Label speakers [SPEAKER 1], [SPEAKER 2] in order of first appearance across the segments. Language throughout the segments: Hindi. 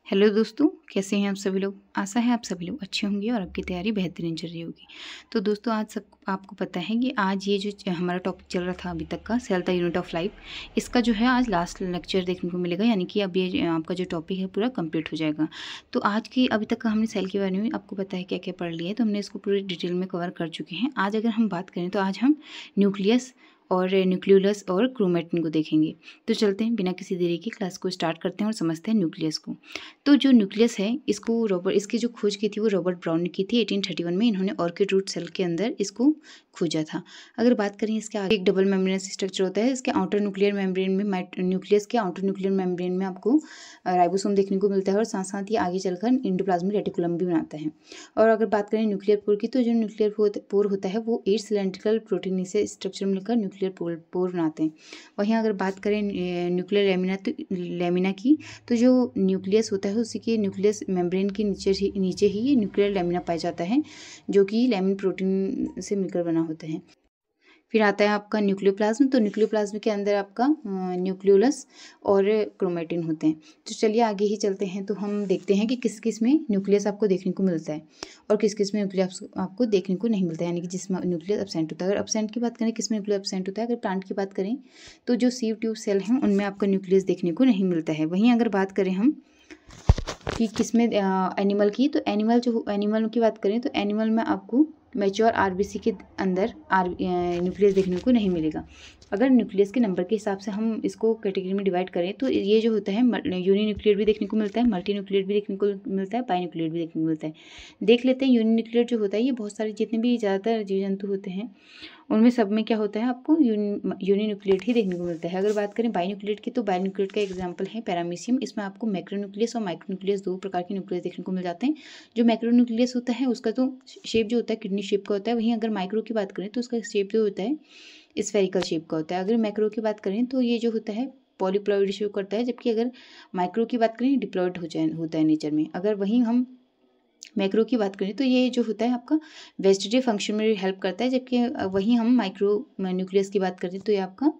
[SPEAKER 1] हेलो दोस्तों, कैसे हैं आप सभी लोग। आशा है आप सभी लोग अच्छे होंगे और आपकी तैयारी बेहतरीन चल रही होगी। तो दोस्तों, आज सब आपको पता है कि आज ये जो हमारा टॉपिक चल रहा था अभी तक का cell the unit of life, इसका जो है आज लास्ट लेक्चर देखने को मिलेगा, यानी कि अब ये आपका जो टॉपिक है पूरा कंप्लीट हो जाएगा। तो आज की अभी तक का हमने सेल के बारे में आपको पता है क्या क्या पढ़ लिया है, तो हमने इसको पूरी डिटेल में कवर कर चुके हैं। आज अगर हम बात करें तो आज हम न्यूक्लियस और न्यूक्लियोलस और क्रोमेटिन को देखेंगे। तो चलते हैं, बिना किसी देरी के क्लास को स्टार्ट करते हैं और समझते हैं न्यूक्लियस को। तो जो न्यूक्लियस है इसकी जो खोज की थी वो रॉबर्ट ब्राउन ने की थी 1831 में। इन्होंने ऑर्किड रूट सेल के अंदर इसको खोजा था। अगर बात करें इसके आगे, एक डबल मेम्ब्रेनस स्ट्रक्चर होता है। इसके आउटर न्यूक्लियर मेम्ब्रेन में न्यूक्लियस के आउटर न्यूक्लियर मेम्ब्रेन में आपको राइबोसोम देखने को मिलता है और साथ साथ ही आगे चलकर एंडोप्लाज्मिक रेटिकुलम भी बनाता है। और अगर बात करें न्यूक्लियर पोर की, तो जो न्यूक्लियर पोर होता है वो 8 सिलेंड्रिकल प्रोटीन से स्ट्रक्चर मिलकर न्यूक्लियर पोर बनाते हैं। वहीं अगर बात करें न्यूक्लियर लेमिना की, तो जो न्यूक्लियस होता है उसी के न्यूक्लियस मेम्ब्रेन के नीचे ही ये न्यूक्लियर लेमिना पाया जाता है, जो कि लेमिन प्रोटीन से मिलकर बना होता है। फिर आता है आपका न्यूक्लियोप्लाज्म। तो न्यूक्लियोप्लाज्म के अंदर आपका न्यूक्लियोलस और क्रोमेटिन होते हैं। तो चलिए आगे ही चलते हैं, तो हम देखते हैं कि किस किस में न्यूक्लियस आपको देखने को मिलता है और किस किस में न्यूक्लियस आपको देखने को नहीं मिलता है, यानी कि जिसमें न्यूक्लियस एब्सेंट होता है। अगर एब्सेंट की बात करें, किस में न्यूक्लियस एब्सेंट होता है, अगर प्लांट की बात करें तो जो सीव ट्यूब सेल हैं उनमें आपका न्यूक्लियस देखने को नहीं मिलता है। वहीं अगर बात करें हम कि किसमें एनिमल की, तो एनिमल की बात करें तो एनिमल में आपको मैच्योर आरबीसी के अंदर न्यूक्लियस देखने को नहीं मिलेगा। अगर न्यूक्लियस के नंबर के हिसाब से हम इसको कैटेगरी में डिवाइड करें तो ये जो होता है यूनिन्यूक्लियर भी देखने को मिलता है, मल्टी न्यूक्लियर भी देखने को मिलता है, बाईन्यूक्लियर भी देखने को मिलता है। देख लेते हैं यूनिन्यूक्लियर जो होता है, ये बहुत सारे जितने भी ज़्यादातर जीव जंतु होते हैं उनमें सब में क्या होता है, आपको यूनिन्यूक्लिएट ही देखने को मिलता है। अगर बात करें बाईन्यूक्लिएट की, तो बाईन्यूक्लिएट का एग्जांपल है पैरामीशियम। इसमें आपको मैक्रोन्यूक्लियस और माइक्रोन्यूक्लियस दो प्रकार के न्यूक्लियस देखने को मिल जाते हैं। जो मैक्रोन्यूक्लियस होता है उसका तो शेप जो होता है किडनी शेप का होता है। वहीं अगर माइक्रो की बात करें तो उसका शेप जो होता है स्फेरिकल शेप का होता है। अगर मैक्रो की बात करें तो ये जो होता है पॉलीप्लॉइड शेप करता है, जबकि अगर माइक्रो की बात करें डिप्लॉइड होता है नेचर में। अगर वहीं हम मैक्रो की बात करें तो ये जो होता है आपका वेजिटेटिव फंक्शन में हेल्प करता है, जबकि वहीं हम माइक्रो न्यूक्लियस की बात करते हैं तो ये आपका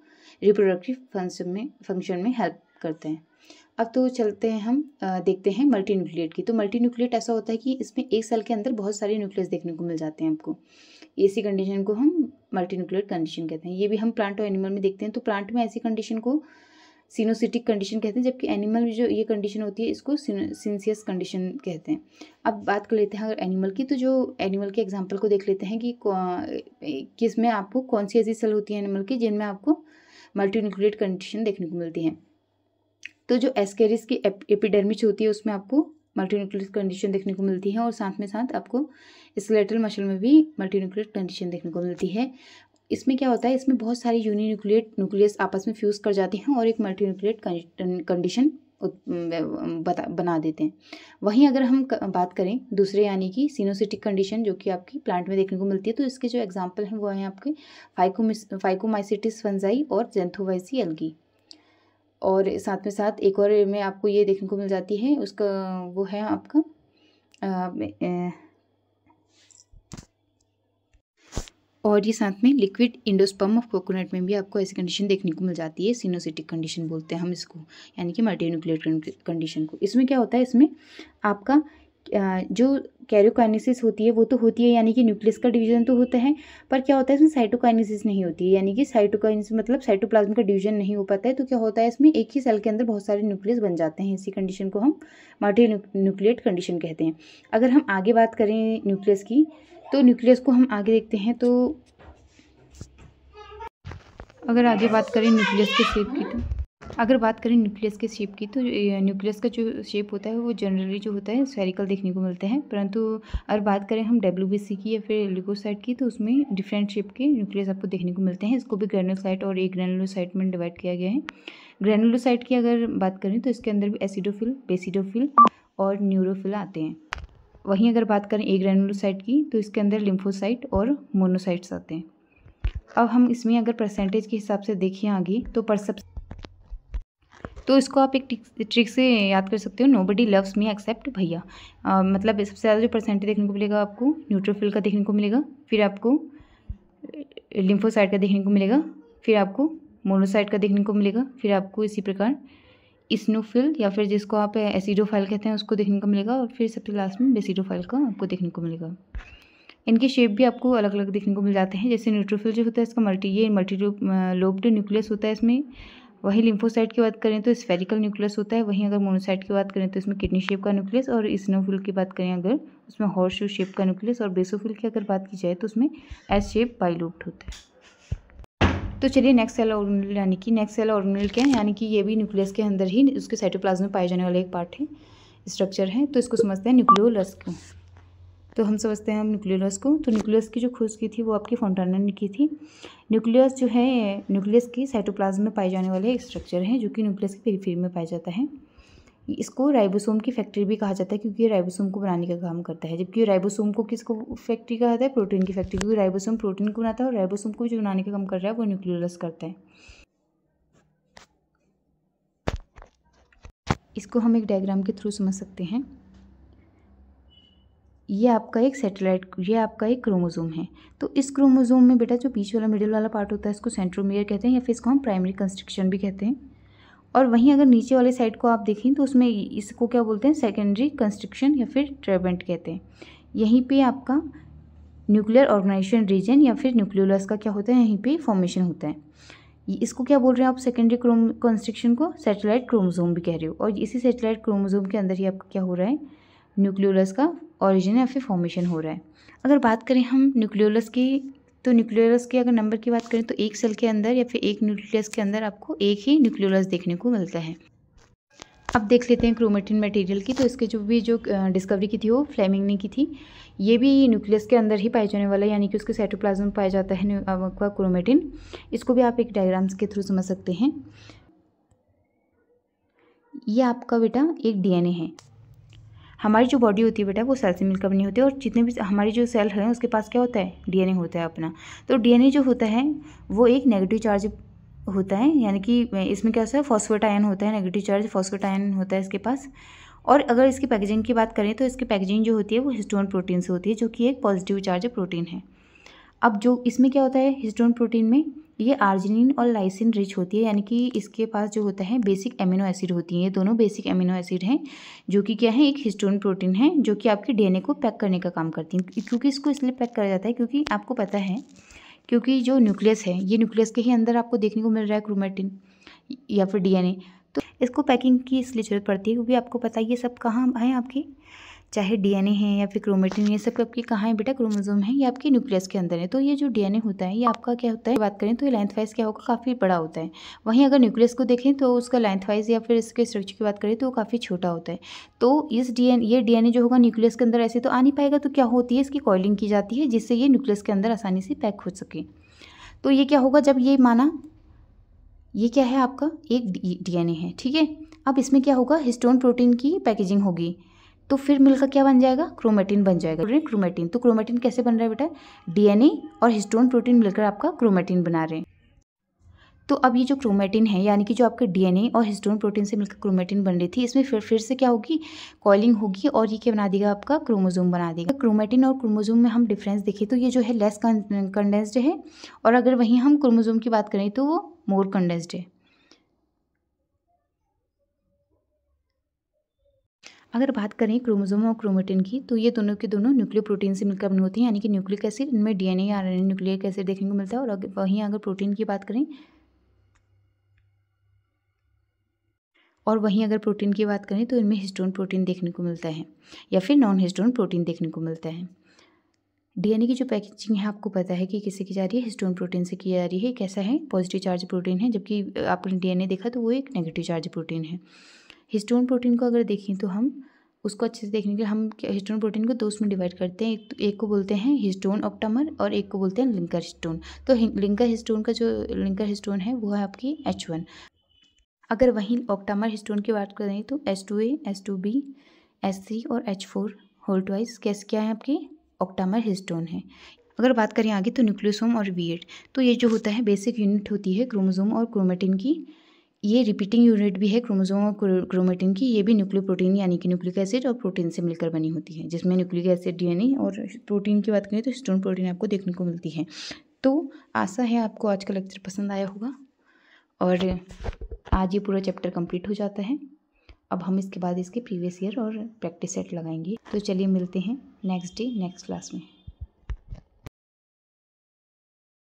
[SPEAKER 1] रिप्रोडक्टिव फंक्शन में हेल्प करते हैं। अब तो चलते हैं, हम देखते हैं मल्टी न्यूक्लिएट की। तो मल्टी न्यूक्लिएट ऐसा होता है कि इसमें एक सेल के अंदर बहुत सारे न्यूक्लियस देखने को मिल जाते हैं आपको। ऐसी कंडीशन को हम मल्टी न्यूक्लिएट कंडीशन कहते हैं। ये भी हम प्लांट और एनिमल में देखते हैं। तो प्लांट में ऐसी कंडीशन को सिनोसिटिक कंडीशन कहते हैं, जबकि एनिमल में जो ये कंडीशन होती है इसको सिंसियस कंडीशन कहते हैं। अब बात कर लेते हैं अगर एनिमल की, तो जो एनिमल के एग्जांपल को देख लेते हैं कि किस में आपको कौन सी ऐसी सेल होती है एनिमल की जिनमें आपको मल्टीन्यूक्लिएट कंडीशन देखने को मिलती है। तो जो एस्केरिस की एपिडर्मिस होती है उसमें आपको मल्टीन्यूक्लिएट कंडीशन देखने को मिलती है, और साथ में साथ आपको स्केलेटल मसल में भी मल्टीन्यूक्लिएट कंडीशन देखने को मिलती है। इसमें क्या होता है, इसमें बहुत सारी यूनिन्यूक्लिएट न्यूक्लियस आपस में फ्यूज़ कर जाते हैं और एक मल्टीन्यूक्लिएट कंडीशन बना देते हैं। वहीं अगर हम बात करें दूसरे, यानी कि सिनोसिटिक कंडीशन जो कि आपकी प्लांट में देखने को मिलती है, तो इसके जो एग्जांपल हैं वो हैं आपके फाइकोमाइसिटिस फंजाई और ज़ैंथोवाइसी एल्गी। और साथ में साथ एक और में आपको ये देखने को मिल जाती है, उसका वो है आपका और ये साथ में लिक्विड इंडोस्पर्म ऑफ कोकोनट में भी आपको ऐसी कंडीशन देखने को मिल जाती है। सिनोसिटिक कंडीशन बोलते हैं हम इसको, यानी कि मल्टीन्यूक्लिएट कंडीशन को। इसमें क्या होता है, इसमें आपका जो कैरियोकाइनेसिस होती है वो तो होती है, यानी कि न्यूक्लियस का डिवीजन तो होता है, पर क्या होता है इसमें साइटोकाइनेसिस नहीं होती है, यानी कि साइटोकाइनेसिस मतलब साइटोप्लाज्म का डिवीजन नहीं हो पाता है। तो क्या होता है, इसमें एक ही सेल के अंदर बहुत सारे न्यूक्लियस बन जाते हैं। इसी कंडीशन को हम मल्टीन्यूक्लिएट कंडीशन कहते हैं। अगर हम आगे बात करें न्यूक्लियस की, तो न्यूक्लियस को हम आगे देखते हैं। तो अगर आगे बात करें न्यूक्लियस के शेप की, तो न्यूक्लियस का जो शेप होता है वो जनरली जो होता है स्फेरिकल देखने को मिलता है। परंतु अगर बात करें हम WBC की या फिर ल्यूकोसाइट की, तो उसमें डिफरेंट शेप के न्यूक्लियस आपको देखने को मिलते हैं। इसको भी ग्रेनुलोसाइट और एग्रेनुलोसाइट में डिवाइड किया गया है। ग्रेनुलोसाइट की अगर बात करें तो इसके अंदर भी एसिडोफिल, बेसिडोफिल और न्यूरोफिल आते हैं। वहीं अगर बात करें एग्रेनुलोसाइट की, तो इसके अंदर लिम्फोसाइट और मोनोसाइट्स आते हैं। अब हम इसमें अगर परसेंटेज के हिसाब से देखें आगे, तो इसको आप एक ट्रिक से याद कर सकते हो, नोबडी लव्स मी एक्सेप्ट भैया। मतलब सबसे ज़्यादा जो परसेंटेज देखने को मिलेगा आपको न्यूट्रोफिल का देखने को मिलेगा, फिर आपको लिम्फोसाइट का देखने को मिलेगा, फिर आपको मोनोसाइट का देखने को मिलेगा, फिर आपको इसी प्रकार इस्नोफिल या फिर जिसको आप एसिडोफाइल कहते हैं उसको देखने को मिलेगा, और फिर सबसे लास्ट में बेसिडोफाइल का आपको देखने को मिलेगा। इनके शेप भी आपको अलग अलग देखने को मिल जाते हैं। जैसे न्यूट्रोफिल जो होता है इसका मल्टी लोब्ड न्यूक्लियस होता है इसमें। वहीं लिम्फोसाइट की बात करें तो स्फेरिकल न्यूक्लियस होता है। वहीं अगर मोनोसाइट की बात करें तो इसमें किडनी शेप का न्यूक्लियस, और इस्नोफिल की बात करें अगर उसमें हॉर्स शू शेप का न्यूक्लियस, और बेसोफिल की अगर बात की जाए तो उसमें एस शेप बाइलोब्ड होता है। तो चलिए नेक्स्ट सेल ऑर्गेनेल, यानी कि नेक्स्ट सेल ऑर्गेनेल क्या है, यानी कि ये भी न्यूक्लियस के अंदर ही उसके साइटोप्लाज्म में पाए जाने वाला एक पार्ट है, स्ट्रक्चर है। तो इसको समझते हैं न्यूक्लियोलस को। तो हम समझते हैं हम न्यूक्लियोलस को। तो न्यूक्लियस की जो खोज की थी वो आपकी फोंटाना ने की थी। न्यूक्लियस जो है न्यूक्लियस की साइटोप्लाज्म में पाए जाने वाले एक स्ट्रक्चर है जो कि न्यूक्लियस की पेरिफेरी में पाया जाता है। इसको राइबोसोम की फैक्ट्री भी कहा जाता है क्योंकि ये राइबोसोम को बनाने का काम करता है। जबकि राइबोसोम को किसको फैक्ट्री कहा जाता है? प्रोटीन की फैक्ट्री, क्योंकि राइबोसोम प्रोटीन को बनाता है और राइबोसोम को जो बनाने का काम कर रहा है वो न्यूक्लियोलस करता है। इसको हम एक डायग्राम के थ्रू समझ सकते हैं। ये आपका एक सैटेलाइट, ये आपका एक क्रोमोसोम है। तो इस क्रोमोसोम में बेटा जो बीच वाला मिडिल वाला पार्ट होता है इसको सेंट्रोमियर कहते हैं, या फिर इसको हम प्राइमरी कंस्ट्रक्शन भी कहते हैं। और वहीं अगर नीचे वाले साइड को आप देखें तो उसमें इसको क्या बोलते हैं? सेकेंडरी कंस्ट्रक्शन या फिर ट्रेबेंट कहते हैं। यहीं पे आपका न्यूक्लियर ऑर्गेनाइजेशन रीजन या फिर न्यूक्लियोलस का क्या होता है? यहीं पे फॉर्मेशन होता है। इसको क्या बोल रहे हैं आप? सेकेंडरी कंस्ट्रक्शन को सैटेलाइट क्रोमोसोम भी कह रहे हो। और इसी सैटेलाइट क्रोमोसोम के अंदर ही आपका क्या हो रहा है? न्यूक्लियोलस का ऑरिजिन या फिर फॉर्मेशन हो रहा है। अगर बात करें हम न्यूक्लियोलस की, तो न्यूक्लियोलस के अगर नंबर की बात करें तो एक सेल के अंदर या फिर एक न्यूक्लियस के अंदर आपको एक ही न्यूक्लियोलस देखने को मिलता है। अब देख लेते हैं क्रोमेटिन मटेरियल की। तो इसके जो डिस्कवरी की थी वो फ्लेमिंग ने की थी। ये भी न्यूक्लियस के अंदर ही पाया जाने वाला है, यानी कि उसके साइटोप्लाज्म में पाया जाता है आपका क्रोमेटिन। इसको भी आप एक डायग्राम्स के थ्रू समझ सकते हैं। ये आपका बेटा एक डीएनए है। हमारी जो बॉडी होती है बेटा वो सेल से मिलकर बनी होती है, और जितने भी हमारी जो सेल है उसके पास क्या होता है? डीएनए होता है अपना। तो डीएनए जो होता है वो एक नेगेटिव चार्ज होता है, यानी कि इसमें क्या होता है? फॉस्फेट आयन होता है, नेगेटिव चार्ज फॉस्फेट आयन होता है इसके पास। और अगर इसकी पैकेजिंग की बात करें तो इसकी पैकेजिंग जो होती है वो हिस्टोन प्रोटीन से होती है, जो कि एक पॉजिटिव चार्ज प्रोटीन है। अब जो इसमें क्या होता है हिस्टोन प्रोटीन में, ये आर्जिनिन और लाइसिन रिच होती है, यानी कि इसके पास जो होता है बेसिक एमिनो एसिड होती हैं। ये दोनों बेसिक एमिनो एसिड हैं जो कि क्या है? एक हिस्टोन प्रोटीन है जो कि आपके डीएनए को पैक करने का काम करती हैं। क्योंकि इसको इसलिए पैक करा जाता है क्योंकि आपको पता है, क्योंकि जो न्यूक्लियस है ये न्यूक्लियस के ही अंदर आपको देखने को मिल रहा है क्रोमेटिन या फिर डीएनए। तो इसको पैकिंग की इसलिए ज़रूरत पड़ती है क्योंकि आपको पता है ये सब कहाँ है आपके, चाहे डीएनए है या फिर क्रोमेटिन, ये सब आपके कहाँ है बेटा? क्रोमोसोम है, ये आपके न्यूक्लियस के अंदर है। तो ये जो डीएनए होता है ये आपका क्या होता है? बात करें तो ये लेंथ वाइज क्या होगा? काफ़ी बड़ा होता है। वहीं अगर न्यूक्लियस को देखें तो उसका लेंथ वाइज या फिर इसके स्ट्रक्चर की बात करें तो वो काफ़ी छोटा होता है। तो ये डीएनए जो होगा न्यूक्लियस के अंदर ऐसे तो आ नहीं पाएगा, तो क्या होती है? इसकी कॉइलिंग की जाती है जिससे ये न्यूक्लियस के अंदर आसानी से पैक हो सके। तो ये क्या होगा? जब ये माना ये क्या है आपका? एक डीएनए है, ठीक है। अब इसमें क्या होगा? हिस्टोन प्रोटीन की पैकेजिंग होगी, तो फिर मिलकर क्या बन जाएगा? क्रोमेटिन बन जाएगा। क्रोमेटिन, तो क्रोमेटिन कैसे बन रहा है बेटा? डीएनए और हिस्टोन प्रोटीन मिलकर आपका क्रोमेटिन बना रहे हैं। तो अब ये जो क्रोमेटिन है, यानी कि जो आपके डीएनए और हिस्टोन प्रोटीन से मिलकर क्रोमेटिन बन रही थी, इसमें फिर से क्या होगी? कॉइलिंग होगी, और ये क्या बना देगा? आपका क्रोमोसोम बना देगा। क्रोमेटिन और क्रोमोसोम में हम डिफरेंस देखें तो ये जो है लेस कंडेंस्ड है, और अगर वहीं हम क्रोमोसोम की बात करें तो वो मोर कंडेंस्ड है। अगर बात करें क्रोमोसोम और क्रोमेटिन की, तो ये दोनों के दोनों न्यूक्लियोप्रोटीन से मिलकर बनी होती हैं, यानी कि न्यूक्लिक एसिड, इनमें डीएनए या आरएनए न्यूक्लिक एसिड देखने को मिलता है। और वहीं अगर प्रोटीन की बात करें, तो इनमें हिस्टोन प्रोटीन देखने को मिलता है या फिर नॉन हिस्टोन प्रोटीन देखने को मिलता है। डीएनए की जो पैकेजिंग है आपको पता है कि किससे की जा रही है? हिस्टोन प्रोटीन से की जा रही है। कैसा है? पॉजिटिव चार्ज प्रोटीन है, जबकि आपने डीएनए देखा तो वो एक नेगेटिव चार्ज प्रोटीन है। हिस्टोन प्रोटीन को अगर देखें तो हम उसको अच्छे से देखने के लिए हम हिस्टोन प्रोटीन को दो उसमें डिवाइड करते हैं। एक को बोलते हैं हिस्टोन ऑक्टामर और एक को बोलते हैं लिंकर हिस्टोन। तो लिंकर हिस्टोन है वो है आपकी H1। अगर वहीं ऑक्टामर हिस्टोन की बात करें तो H2A, H2B, H3 और H4 होल ट्वाइस क्या है? आपकी ऑक्टामर हिस्टोन है। अगर बात करें आगे तो न्यूक्लियोसोम और V8, तो ये जो होता है बेसिक यूनिट होती है क्रोमोसोम और क्रोमेटिन की। ये रिपीटिंग यूनिट भी है क्रोमोसोम और क्रोमेटिन की। ये भी न्यूक्लियोप्रोटीन यानी कि न्यूक्लिक एसिड और प्रोटीन से मिलकर बनी होती है, जिसमें न्यूक्लिक एसिड डीएनए और प्रोटीन की बात करें तो हिस्टोन प्रोटीन आपको देखने को मिलती है। तो आशा है आपको आज का लेक्चर पसंद आया होगा, और आज ये पूरा चैप्टर कंप्लीट हो जाता है। अब हम इसके बाद इसके प्रीवियस ईयर और प्रैक्टिस सेट लगाएंगे। तो चलिए मिलते हैं नेक्स्ट डे नेक्स्ट क्लास में।